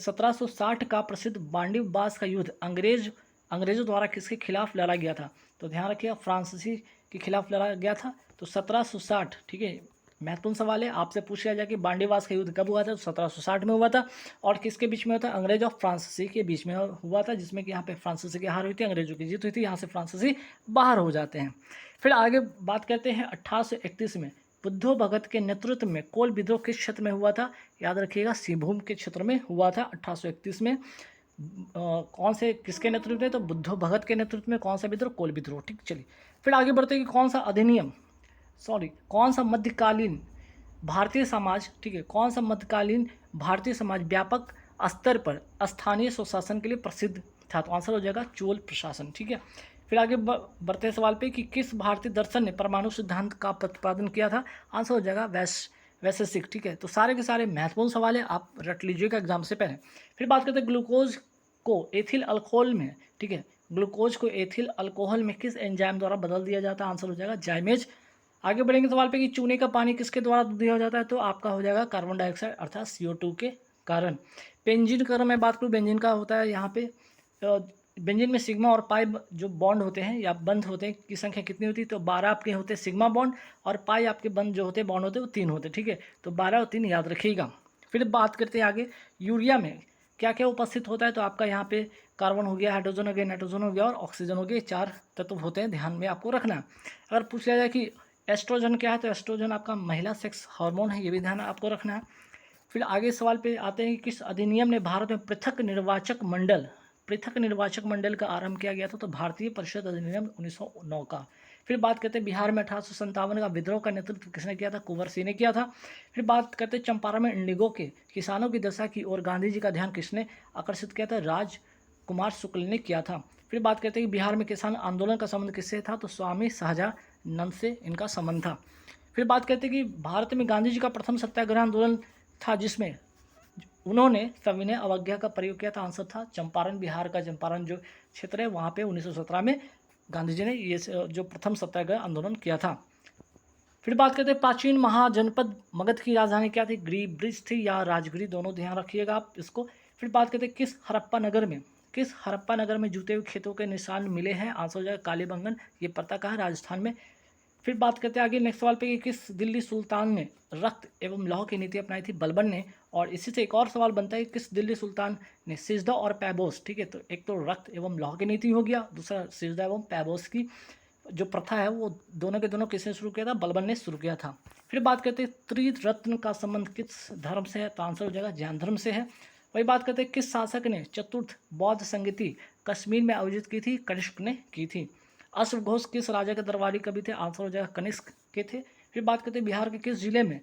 1760 का प्रसिद्ध बांडी बास का युद्ध अंग्रेजों द्वारा किसके खिलाफ लड़ा गया था? तो ध्यान रखिएगा, फ्रांसीसी के खिलाफ लड़ा गया था। तो 1760, ठीक है, महत्वपूर्ण सवाल है, आपसे पूछ लिया जाए कि बांडीवास का युद्ध कब हुआ था? तो 1760 में हुआ था। और किसके बीच में हुआ था? अंग्रेज और फ्रांसीसी के बीच में हुआ था, जिसमें कि यहाँ पे फ्रांसीसी की हार हुई थी, अंग्रेजों की जीत हुई थी। यहाँ से फ्रांसीसी बाहर हो जाते हैं। फिर आगे बात करते हैं 1831 में बुद्धो भगत के नेतृत्व में कोल विद्रोह किस क्षेत्र में हुआ था? याद रखिएगा, सिंहभूम के क्षेत्र में हुआ था 1831 में। कौन से किसके नेतृत्व में? तो बुद्धो भगत के नेतृत्व में। कौन सा विद्रोह? कोल विद्रोह। ठीक, चलिए फिर आगे बढ़ते हैं कि कौन सा मध्यकालीन भारतीय समाज, ठीक है, कौन सा मध्यकालीन भारतीय समाज व्यापक स्तर पर स्थानीय स्वशासन के लिए प्रसिद्ध था? तो आंसर हो जाएगा चोल प्रशासन। ठीक है, फिर आगे बढ़ते हैं सवाल पे कि किस भारतीय दर्शन ने परमाणु सिद्धांत का प्रतिपादन किया था? आंसर हो जाएगा वैशेषिक। ठीक है, तो सारे के सारे महत्वपूर्ण सवाल है, आप रट लीजिएगा एग्जाम से पहले। फिर बात करते हैं ग्लूकोज को एथिल अल्कोहल में, ठीक है, ग्लूकोज को एथिल अल्कोहल में किस एंजाइम द्वारा बदल दिया जाता है? आंसर हो जाएगा जाइमेज। आगे बढ़ेंगे सवाल पे कि चूने का पानी किसके द्वारा दिया जाता है? तो आपका हो जाएगा कार्बन डाइऑक्साइड अर्थात CO2 के कारण। बेंजीन का अगर मैं बात करूँ, बेंजीन का होता है यहाँ पे बेंजीन में सिग्मा और पाई जो बॉन्ड होते हैं या बंध होते हैं की संख्या कितनी होती है? तो 12 आपके होते हैं सिग्मा बॉन्ड, और पाई आपके बंध जो होते हैं बॉन्ड होते हैं वो 3 होते हैं। ठीक है, तो 12 और 3 याद रखिएगा। फिर बात करते हैं आगे, यूरिया में क्या क्या उपस्थित होता है? तो आपका यहाँ पे कार्बन हो गया, हाइड्रोजन हो गया, नाइट्रोजन हो गया और ऑक्सीजन हो गया, 4 तत्व होते हैं, ध्यान में आपको रखना है। अगर पूछ लिया जाए कि एस्ट्रोजन क्या है? तो एस्ट्रोजन आपका महिला सेक्स हार्मोन है, ये भी ध्यान आपको रखना है। फिर आगे सवाल पे आते हैं कि किस अधिनियम ने भारत में पृथक निर्वाचक मंडल का आरंभ किया गया था? तो भारतीय परिषद अधिनियम 1909 का। फिर बात करते हैं बिहार में 1857 का विद्रोह का नेतृत्व किसने किया था? कुंवर सिंह ने किया था। फिर बात करते हैं चंपारण में इंडिगो के किसानों की दशा की ओर गांधी जी का ध्यान किसने आकर्षित किया था? राजकुमार शुक्ल ने किया था। फिर बात करते हैं कि बिहार में किसान आंदोलन का संबंध किससे था? तो स्वामी सहजानंद से इनका संबंध था। फिर बात करते हैं कि भारत में गांधी जी का प्रथम सत्याग्रह आंदोलन था जिसमें उन्होंने सविनय अवज्ञा का प्रयोग किया था। आंसर था चंपारण, बिहार का चंपारण जो क्षेत्र है वहाँ पे 1917 में गांधी जी ने ये जो प्रथम सत्याग्रह आंदोलन किया था। फिर बात करते हैं प्राचीन महाजनपद मगध की राजधानी क्या थी? ब्रिज थी या राजगिरी, दोनों ध्यान रखिएगा आप इसको। फिर बात करते हैं किस हड़प्पा नगर में जूते हुए खेतों के निशान मिले हैं? आंसर हो जाएगा कालीबंगन, ये पड़ता कहाँ है? राजस्थान में। फिर बात करते हैं आगे नेक्स्ट सवाल पे कि किस दिल्ली सुल्तान ने रक्त एवं लौह की नीति अपनाई थी? बलबन ने। और इसी से एक और सवाल बनता है कि किस दिल्ली सुल्तान ने सिजदा और पैबोस, ठीक है, तो एक तो रक्त एवं लौह की नीति हो गया, दूसरा सिजदा एवं पैबोस की जो प्रथा है वो दोनों के दोनों किसने शुरू किया था? बलबन ने शुरू किया था। फिर बात करते हैं त्रिरत्न का संबंध किस धर्म से है? तो आंसर हो जाएगा जैन धर्म से है। वही बात करते हैं किस शासक ने चतुर्थ बौद्ध संगति कश्मीर में आयोजित की थी? कनिष्क ने की थी। अश्वघोष किस राजा के दरबारी कवि थे? आंसर हो जाएगा कनिष्क के थे। फिर बात करते हैं बिहार के किस जिले में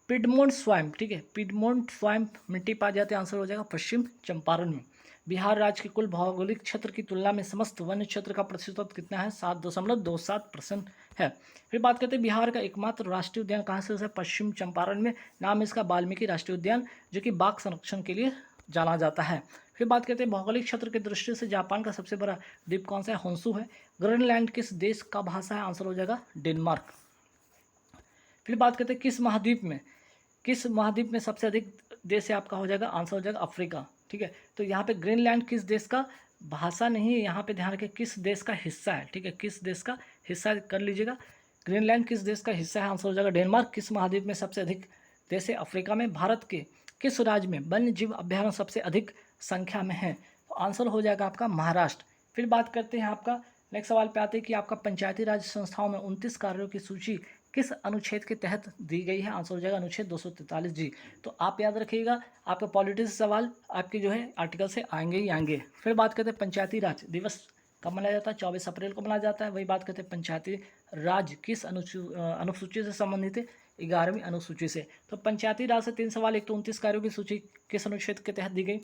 पिडमोंट स्वाइम, ठीक है, पिडमोंट स्वाइम मिट्टी पाए जाते हैं? आंसर हो जाएगा पश्चिम चंपारण में। बिहार राज्य के कुल भौगोलिक क्षेत्र की तुलना में समस्त वन्य क्षेत्र का प्रतिशत कितना है? 7.27% है। फिर बात करते हैं बिहार का एकमात्र राष्ट्रीय उद्यान कहाँ से है? पश्चिम चंपारण में। नाम इसका वाल्मीकि राष्ट्रीय उद्यान, जो कि बाघ संरक्षण के लिए जाना जाता है। फिर बात करते हैं भौगोलिक क्षेत्र की दृष्टि से जापान का सबसे बड़ा द्वीप कौन सा है? होंसू है। ग्रीनलैंड किस देश का भाषा है? आंसर हो जाएगा डेनमार्क। फिर बात करते हैं किस महाद्वीप में सबसे अधिक देश है? आपका हो जाएगा आंसर हो जाएगा अफ्रीका। ठीक है, तो यहाँ पे ग्रीनलैंड किस देश का भाषा नहीं है, यहाँ पे ध्यान रखें किस देश का हिस्सा है। ठीक है, किस देश का हिस्सा कर लीजिएगा। ग्रीनलैंड किस देश का हिस्सा है? आंसर हो जाएगा डेनमार्क। किस महाद्वीप में सबसे अधिक देश है? अफ्रीका में। भारत के किस राज्य में वन्य जीव अभ्यारण्य सबसे अधिक संख्या में है? तो आंसर हो जाएगा आपका महाराष्ट्र। फिर बात करते हैं आपका नेक्स्ट सवाल पे आते हैं कि आपका पंचायती राज संस्थाओं में 29 कार्यों की सूची किस अनुच्छेद के तहत दी गई है? आंसर हो जाएगा अनुच्छेद 243 जी। तो आप याद रखिएगा, आपका पॉलिटिक्स सवाल आपके जो है आर्टिकल से आएंगे ही आएंगे। फिर बात करते हैं पंचायती राज दिवस कब मनाया जाता है? 24 अप्रैल को मनाया जाता है। वही बात करते हैं पंचायती राज किस अनुसूची से संबंधित है? 11वीं अनुसूची से। तो पंचायती राज से 3 सवाल, एक तो 29 कार्यों की सूची किस अनुच्छेद के तहत दी गई?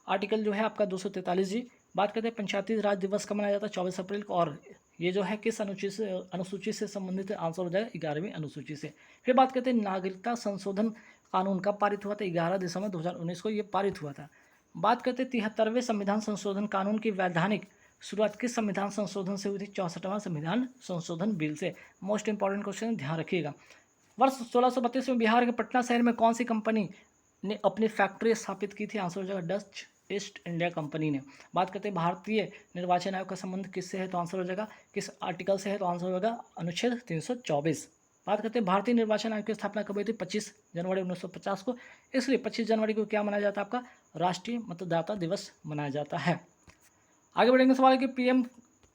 आर्टिकल जो है आपका 243 जी। बात करते हैं पंचायती राज दिवस कब मनाया जाता है? 24 अप्रैल को। और ये जो है किस अनुसूची से संबंधित है? आंसर हो जाएगा 11वीं अनुसूची से। फिर बात करते हैं नागरिकता संशोधन कानून कब पारित हुआ था? 11 दिसंबर 2019 को ये पारित हुआ था। बात करते हैं 73वें संविधान संशोधन कानून की वैधानिक शुरुआत किस संविधान संशोधन से हुई थी? 64वां संविधान संशोधन बिल से। मोस्ट इंपॉर्टेंट क्वेश्चन, ध्यान रखिएगा। वर्ष 1632 में बिहार के पटना शहर में कौन सी कंपनी ने अपनी फैक्ट्री स्थापित की थी? आंसर हो जाएगा डच ईस्ट इंडिया कंपनी ने। बात करते हैं भारतीय निर्वाचन आयोग का संबंध किससे है? तो आंसर हो जाएगा किस आर्टिकल से है? तो आंसर हो जाएगा अनुच्छेद 324। बात करते हैं भारतीय निर्वाचन आयोग की स्थापना कब हुई थी? 25 जनवरी 1950 को। इसलिए 25 जनवरी को क्या मनाया जाता है? आपका राष्ट्रीय मतदाता दिवस मनाया जाता है। आगे बढ़ेंगे, सवाल है कि पीएम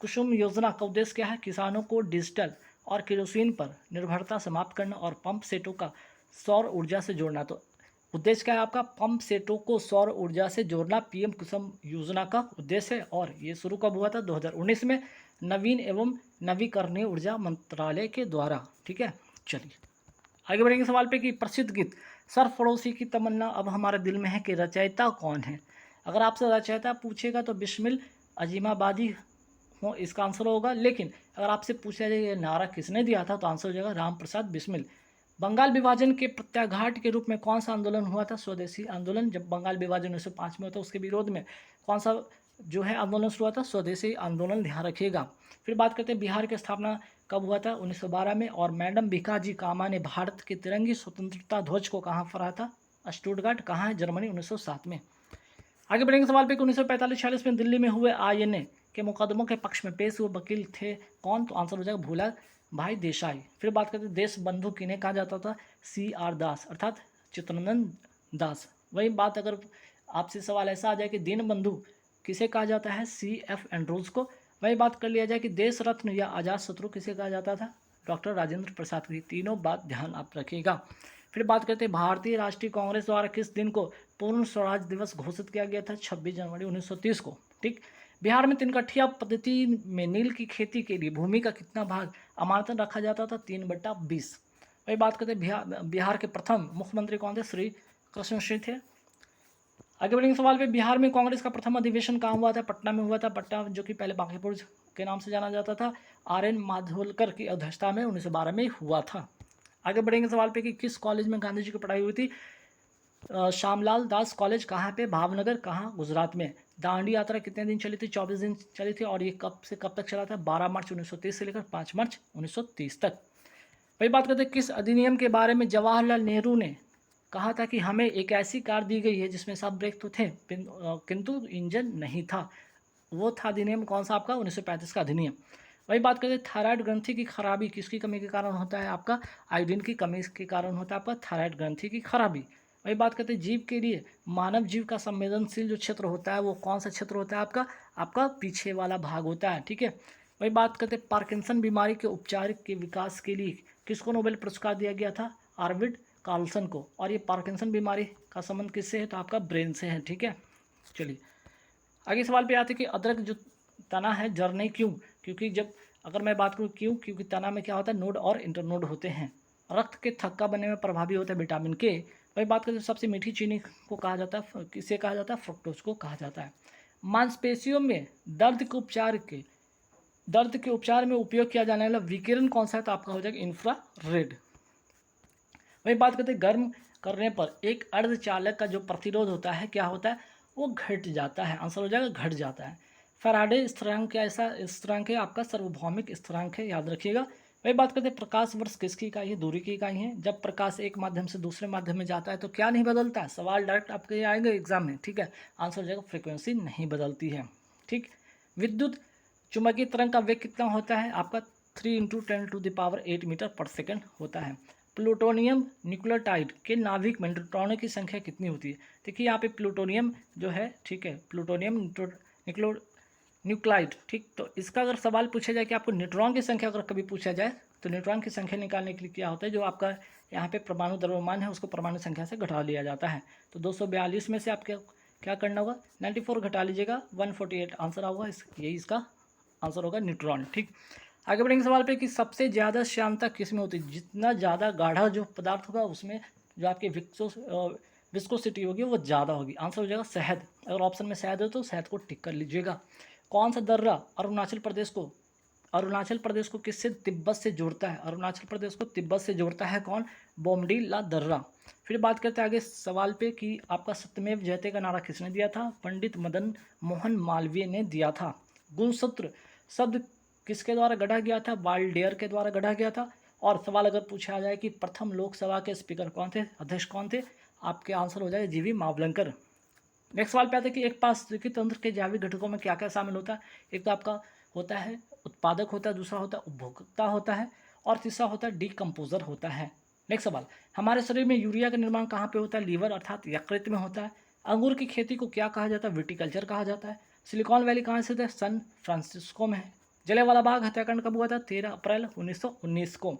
कुसुम योजना का उद्देश्य क्या है? किसानों को डिजिटल और केरोसिन पर निर्भरता समाप्त करना और पंप सेटों का सौर ऊर्जा से जोड़ना। तो उद्देश्य क्या है आपका? पंप सेटों को सौर ऊर्जा से जोड़ना पीएम कुसुम योजना का उद्देश्य है। और ये शुरू कब हुआ था? 2019 में नवीन एवं नवीकरणीय ऊर्जा मंत्रालय के द्वारा। ठीक है, चलिए आगे बढ़ेंगे सवाल पे कि प्रसिद्ध गीत सरफरोशी की तमन्ना अब हमारे दिल में है के रचयिता कौन है? अगर आपसे रचयिता पूछेगा तो बिस्मिल अजीमाबादी हो इसका आंसर होगा। लेकिन अगर आपसे पूछा जाए ये नारा किसने दिया था तो आंसर हो जाएगा राम प्रसाद बिस्मिल। बंगाल विभाजन के प्रत्याघात के रूप में कौन सा आंदोलन हुआ था? स्वदेशी आंदोलन। जब बंगाल विभाजन 1905 में होता उसके विरोध में कौन सा जो है आंदोलन शुरू हुआ था? स्वदेशी आंदोलन, ध्यान रखिएगा। फिर बात करते हैं बिहार की स्थापना कब हुआ था? 1912 में। और मैडम भिकाजी कामा ने भारत के तिरंगी स्वतंत्रता ध्वज को कहाँ फहराया था? स्टुटगार्ट, कहाँ है? जर्मनी, 1907 में। आगे बढ़ेंगे सवाल पे कि 1945-46 में दिल्ली में हुए आईएनए के मुकदमों के पक्ष में पेश हुए वकील थे कौन? तो आंसर हो जाएगा भूला भाई देसाई। फिर बात करते हैं देश बंधु किन्हें कहा जाता था? CR दास अर्थात चित्तरंजन दास। वही बात अगर आपसे सवाल ऐसा आ जाए कि दीन बंधु किसे कहा जाता है? CF एंड्रूज को। वही बात कर लिया जाए कि देश रत्न या आजाद शत्रु किसे कहा जाता था? डॉक्टर राजेंद्र प्रसाद की। तीनों बात ध्यान आप रखिएगा। फिर बात करते हैं भारतीय राष्ट्रीय कांग्रेस द्वारा किस दिन को पूर्ण स्वराज दिवस घोषित किया गया था? 26 जनवरी 1930 को। ठीक। बिहार में तिनकठिया पद्धति में नील की खेती के लिए भूमि का कितना भाग अमानतन रखा जाता था? 3/20। वही बात करते हैं बिहार के प्रथम मुख्यमंत्री कौन थे? श्री कृष्ण सिंह थे। आगे बढ़ेंगे सवाल पे बिहार में कांग्रेस का प्रथम अधिवेशन कहाँ हुआ था? पटना में हुआ था। पटना जो कि पहले बांकीपुर के नाम से जाना जाता था। RN माधोलकर की अध्यक्षता में 1912 में हुआ था। आगे बढ़ेंगे सवाल पे कि किस कॉलेज में गांधी जी की पढ़ाई हुई थी? श्यामलाल दास कॉलेज, कहाँ पे? भावनगर, कहाँ? गुजरात में। दांडी यात्रा कितने दिन चली थी? 24 दिन चली थी। और ये कब से कब तक चला था? 12 मार्च 1930 से लेकर 5 मार्च 1930 तक। वही बात करते हैं किस अधिनियम के बारे में जवाहरलाल नेहरू ने कहा था कि हमें एक ऐसी कार दी गई है जिसमें सब ब्रेक तो थे किंतु इंजन नहीं था? वो था अधिनियम कौन सा आपका? 1935 का अधिनियम। वही बात करते हैं थायराइड ग्रंथि की खराबी किसकी कमी के कारण होता है? आपका आयोडीन की कमी के कारण होता है आपका थायराइड ग्रंथि की खराबी। वही बात करते हैं जीव के लिए मानव जीव का संवेदनशील जो क्षेत्र होता है वो कौन सा क्षेत्र होता है? आपका पीछे वाला भाग होता है। ठीक है। वही बात करते हैं पार्किंसन बीमारी के उपचार के विकास के लिए किसको नोबेल पुरस्कार दिया गया था? आर्विड कार्लसन को। और ये पार्किंसन बीमारी का संबंध किससे है? तो आपका ब्रेन से है। ठीक है, चलिए आगे सवाल पे आते हैं कि अदरक जो तना है जरने क्यों? क्योंकि जब अगर मैं बात करूँ क्यों, क्योंकि तना में क्या होता है? नोड और इंटरनोड होते हैं। रक्त के थक्का बनने में प्रभावी होता है विटामिन के। वही बात करें तो सबसे मीठी चीनी को कहा जाता है, किसे कहा जाता है? फ्रुक्टोज को कहा जाता है। मांसपेशियों में दर्द के उपचार में उपयोग किया जाने वाला विकिरण कौन सा है? तो आपका हो जाएगा इंफ्रारेड। वही बात करते हैं गर्म करने पर एक अर्धचालक का जो प्रतिरोध होता है क्या होता है? वो घट जाता है। आंसर हो जाएगा घट जाता है। फैराडे स्थिरांक ऐसा स्थिरांक है आपका सार्वभौमिक स्थिरांक है, याद रखिएगा। वही बात करते हैं प्रकाश वर्ष किसकी इकाई है? दूरी की इकाई है। जब प्रकाश एक माध्यम से दूसरे माध्यम में जाता है तो क्या नहीं बदलता है? सवाल डायरेक्ट आपके आएंगे एग्जाम में। ठीक है, आंसर हो जाएगा फ्रिक्वेंसी नहीं बदलती है। ठीक। विद्युत चुंबकीय तरंग का वेग कितना होता है? आपका 3 × 10⁸ मीटर पर सेकेंड होता है। प्लूटोनियम न्यूक्लियोटाइड के नाभिक में न्यूट्रॉनों की संख्या कितनी होती है? देखिए यहाँ पे प्लूटोनियम जो है, ठीक है, प्लूटोनियम न्यूक्लाइड। ठीक, तो इसका अगर सवाल पूछा जाए कि आपको न्यूट्रॉन की संख्या अगर कभी पूछा जाए तो न्यूट्रॉन की संख्या निकालने के लिए क्या होता है? जो आपका यहाँ पे परमाणु द्रव्यमान है उसको परमाणु संख्या से घटा लिया जाता है। तो 242 में से आपके क्या करना होगा? 94 घटा लीजिएगा, 148 आंसर होगा। यही इसका आंसर होगा न्यूट्रॉन। ठीक। आगे बढ़ेंगे सवाल पे कि सबसे ज़्यादा श्यानता किस में होती है? जितना ज़्यादा गाढ़ा जो पदार्थ होगा उसमें जो आपकी विस्कोसिटी होगी वो ज़्यादा होगी। आंसर हो जाएगा शहद। अगर ऑप्शन में शहद हो तो शहद को टिक कर लीजिएगा। कौन सा दर्रा अरुणाचल प्रदेश को किससे? तिब्बत से जोड़ता है। अरुणाचल प्रदेश को तिब्बत से जोड़ता है कौन? बोमडीला दर्रा। फिर बात करते हैं आगे सवाल पे कि आपका सत्यमेव जयते का नारा किसने दिया था? पंडित मदन मोहन मालवीय ने दिया था। गुणसूत्र शब्द किसके द्वारा गढ़ा गया था? वाल्डेयर के द्वारा गढ़ा गया था। और सवाल अगर पूछा जाए कि प्रथम लोकसभा के स्पीकर कौन थे, अध्यक्ष कौन थे? आपके आंसर हो जाएगा जीवी मावलंकर। नेक्स्ट सवाल पे आता है कि एक पारिस्थितिकी तंत्र के जैविक घटकों में क्या क्या शामिल होता है। एक तो आपका होता है उत्पादक होता है, दूसरा होता है उपभोक्ता होता है, और तीसरा होता है डिकम्पोजर होता है। नेक्स्ट सवाल, हमारे शरीर में यूरिया का निर्माण कहाँ पे होता है। लीवर अर्थात यकृत में होता है। अंगूर की खेती को क्या कहा जाता है। विटिकल्चर कहा जाता है। सिलिकॉन वैली कहाँ स्थित है। सैन फ्रांसिस्को में है। जलियांवाला बाग हत्याकांड कब हुआ था। 13 अप्रैल 1919 को।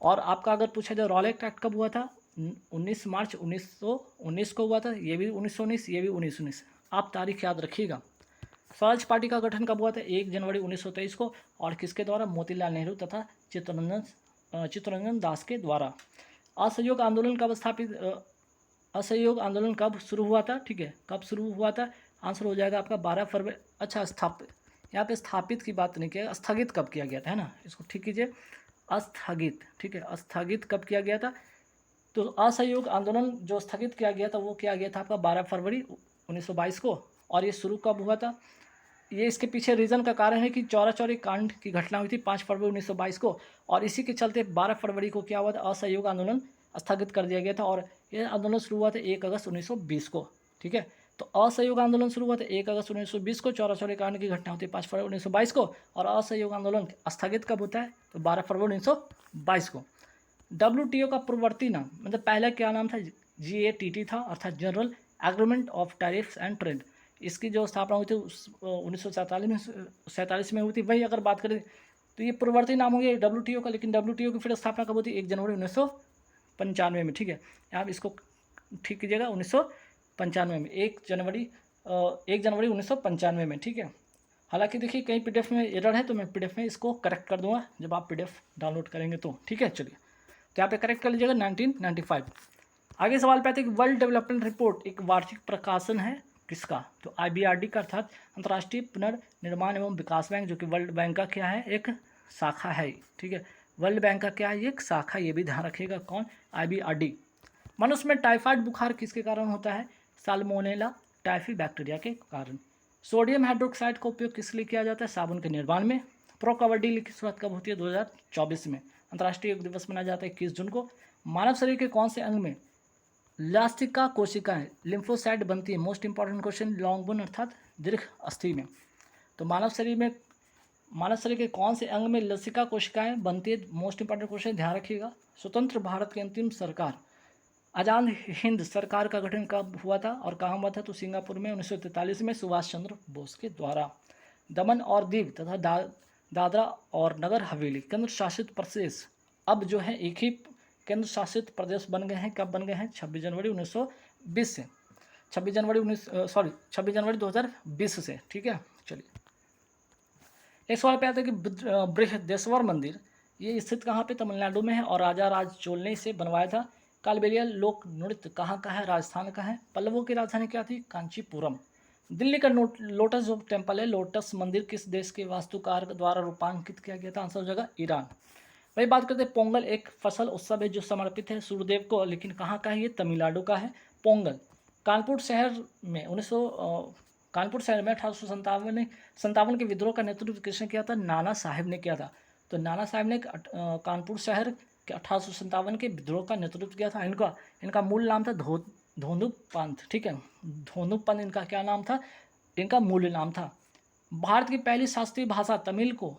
और आपका अगर पूछा जाए रॉलेट एक्ट कब हुआ था। 19 मार्च 1919 को हुआ था। ये भी 1919, ये भी 1919। आप तारीख याद रखिएगा। स्वराज पार्टी का गठन कब हुआ था। 1 जनवरी 1923 को। और किसके द्वारा। मोतीलाल नेहरू तथा चित्तरंजन दास के द्वारा। असहयोग आंदोलन कब स्थापित असहयोग आंदोलन कब शुरू हुआ था। ठीक है, कब शुरू हुआ था। आंसर हो जाएगा आपका 12 फरवरी। अच्छा, स्थापित, यहाँ पे स्थापित की बात नहीं किया, स्थगित कब किया गया था, है ना, इसको ठीक कीजिए। स्थगित, ठीक है, स्थगित कब किया गया था। तो असहयोग आंदोलन जो स्थगित किया गया था वो किया गया था आपका 12 फरवरी 1922 को। और ये शुरू कब हुआ था। ये इसके पीछे रीज़न का कारण है कि चौरा चौरी कांड की घटना हुई थी 5 फरवरी 1922 को। और इसी के चलते 12 फरवरी को क्या हुआ था, असहयोग आंदोलन स्थगित कर दिया गया था। और यह आंदोलन शुरू हुआ था 1 अगस्त 1920 को। ठीक है, तो असहयोग आंदोलन शुरू हुआ था 1 अगस्त 1920 को। चौरा चौरी कांड की घटना होती है 5 फरवरी 1922 को। और असहयोग आंदोलन स्थगित कब होता है, तो 12 फरवरी 1922 को। WTO का पूर्ववर्ती नाम, मतलब पहला क्या नाम था। GATT था, अर्थात general agreement of tariffs and trade. इसकी जो स्थापना हुई थी 1947 में हुई थी। वही अगर बात करें तो ये पूर्ववर्ती नाम हो गया WTO का। लेकिन WTO की फिर स्थापना कब होती है, 1 जनवरी 1995 में। ठीक है, आप इसको ठीक कीजिएगा, 1995 में, 1 जनवरी 1995 में। ठीक है, हालांकि देखिए कहीं PDF में एरर है तो मैं PDF में इसको करेक्ट कर दूंगा जब आप PDF डाउनलोड करेंगे तो। ठीक है, चलिए, तो यहाँ पे करेक्ट कर लीजिएगा 1995। आगे सवाल पे आते हैं कि वर्ल्ड डेवलपमेंट रिपोर्ट एक वार्षिक प्रकाशन है किसका, तो IBRD का, अर्थात अंतर्राष्ट्रीय पुनर्निर्माण एवं विकास बैंक, जो कि वर्ल्ड बैंक का क्या है, एक शाखा है। ठीक है, वर्ल्ड बैंक का क्या है, एक शाखा, ये भी ध्यान रखिएगा। कौन, IBRD। मनुष्य में टाइफाइड बुखार किसके कारण होता है, साल्मोनेला टाइफी बैक्टीरिया के कारण। सोडियम हाइड्रोक्साइड का उपयोग किस लिए किया जाता है, साबुन के निर्माण में। प्रो कबड्डी लीग की शुरुआत कब होती है, 2024 में। अंतर्राष्ट्रीय योग दिवस मनाया जाता है 21 जून को। मानव शरीर के कौन से अंग में लास्टिका कोशिकाएं लिम्फोसाइट बनती है। Most important question, long bone अर्थात दीर्घ अस्थि में। तो मानव शरीर के कौन से अंग में लसिका कोशिकाएं बनती है, मोस्ट इंपॉर्टेंट क्वेश्चन, ध्यान रखिएगा। स्वतंत्र भारत की अंतिम सरकार, आज़ाद हिंद सरकार का गठन कब हुआ था और कहाँ हुआ था, तो सिंगापुर में 1943 में सुभाष चंद्र बोस के द्वारा। दमन और दीव तथा दादरा और नगर हवेली केंद्र शासित प्रदेश अब जो है एक ही केंद्र शासित प्रदेश बन गए हैं। कब बन गए हैं, 26 जनवरी 1920 से, 26 जनवरी 2020 से। ठीक है, चलिए, एक सवाल पे आता है कि बृहदेश्वर मंदिर ये स्थित कहाँ पे, तमिलनाडु में है और राजा राज चोल ने इसे बनवाया था। कालबेलिया लोक नृत्य कहाँ का है, राजस्थान का है। पल्लवों की राजधानी क्या थी, कांचीपुरम। दिल्ली का लोटस जो टेम्पल है, लोटस मंदिर किस देश के वास्तुकार द्वारा रूपांकित किया गया था, आंसर हो जाएगा ईरान। वही बात करते हैं, पोंगल एक फसल उत्सव है जो समर्पित है सूर्यदेव को, लेकिन कहाँ का है, ये तमिलनाडु का है पोंगल। कानपुर शहर में 1857 के विद्रोह का नेतृत्व किसने किया था, नाना साहेब ने किया था। तो नाना साहेब ने कानपुर शहर के 1857 के विद्रोह का नेतृत्व किया था। इनका मूल नाम था धोंदुक पंथ। ठीक है, धोंदुक पंथ इनका क्या नाम था, इनका मूल नाम था। भारत की पहली शास्त्रीय भाषा तमिल को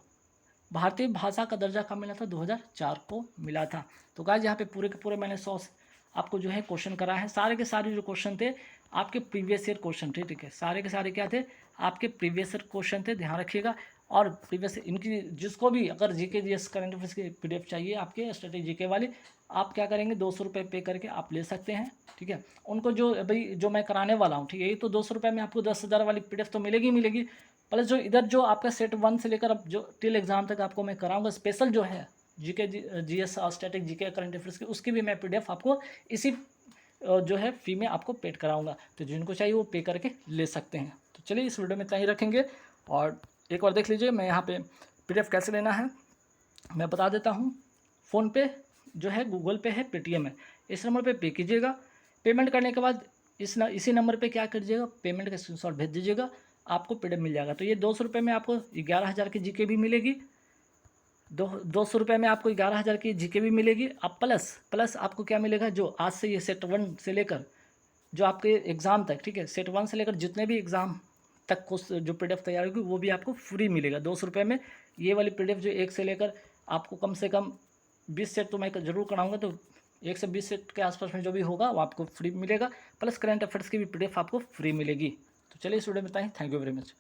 भारतीय भाषा का दर्जा कब मिला था, 2004 को मिला था। तो गाइस यहाँ पे पूरे के पूरे मैंने 100 आपको जो है क्वेश्चन कराए हैं। सारे के सारे जो क्वेश्चन थे आपके प्रीवियस ईयर क्वेश्चन थे। ठीक है, सारे के सारे क्या थे, आपके प्रीवियस ईयर क्वेश्चन थे, ध्यान रखिएगा। और प्रीवियस इनकी जिसको भी अगर GK GS करंट अफेयर्स की PDF चाहिए आपके स्टडी GK वाली, आप क्या करेंगे, 200 रुपये पे करके आप ले सकते हैं। ठीक है, उनको जो भाई जो मैं कराने वाला हूँ, ठीक है, ये तो 200 रुपये में आपको 10,000 वाली PDF तो मिलेगी। प्लस जो इधर जो आपका सेट 1 से लेकर अब जो टिल एग्जाम तक आपको मैं कराऊंगा स्पेशल जो है GK GS static GK current affairs की, उसकी भी मैं PDF आपको इसी जो है फी में आपको पेड कराऊंगा। तो जिनको चाहिए वो पे करके ले सकते हैं। तो चलिए इस वीडियो में इतना ही रखेंगे और एक बार देख लीजिए मैं यहाँ पे PDF कैसे लेना है मैं बता देता हूँ। फ़ोनपे जो है, गूगल पे है, पेटीएम है, इस नंबर पे पे कीजिएगा। पेमेंट करने के बाद इसी नंबर पे क्या करिएगा, पेमेंट का स्क्रीनशॉट भेज दीजिएगा, आपको PDF मिल जाएगा। तो ये 200 रुपये में आपको 11,000 की GK भी मिलेगी, 200 रुपये में आपको 11,000 की जीके भी मिलेगी। अब प्लस आपको क्या मिलेगा, जो आज से ये सेट 1 से लेकर जो आपके एग्ज़ाम तक, ठीक है, सेट 1 से लेकर जितने भी एग्ज़ाम तक को जो पीडीएफ तैयार होगी वो भी आपको फ्री मिलेगा 200 रुपये में। ये वाली पीडीएफ जो 1 से लेकर आपको कम से कम 20 सेट तो मैं ज़रूर कराऊंगा, तो 1 से 20 सेट के आसपास में जो भी होगा वो आपको फ्री मिलेगा। प्लस करंट अफेयर्स की भी पीडीएफ आपको फ्री मिलेगी। तो चलिए इस वीडियो में इतना ही। Thank you very much.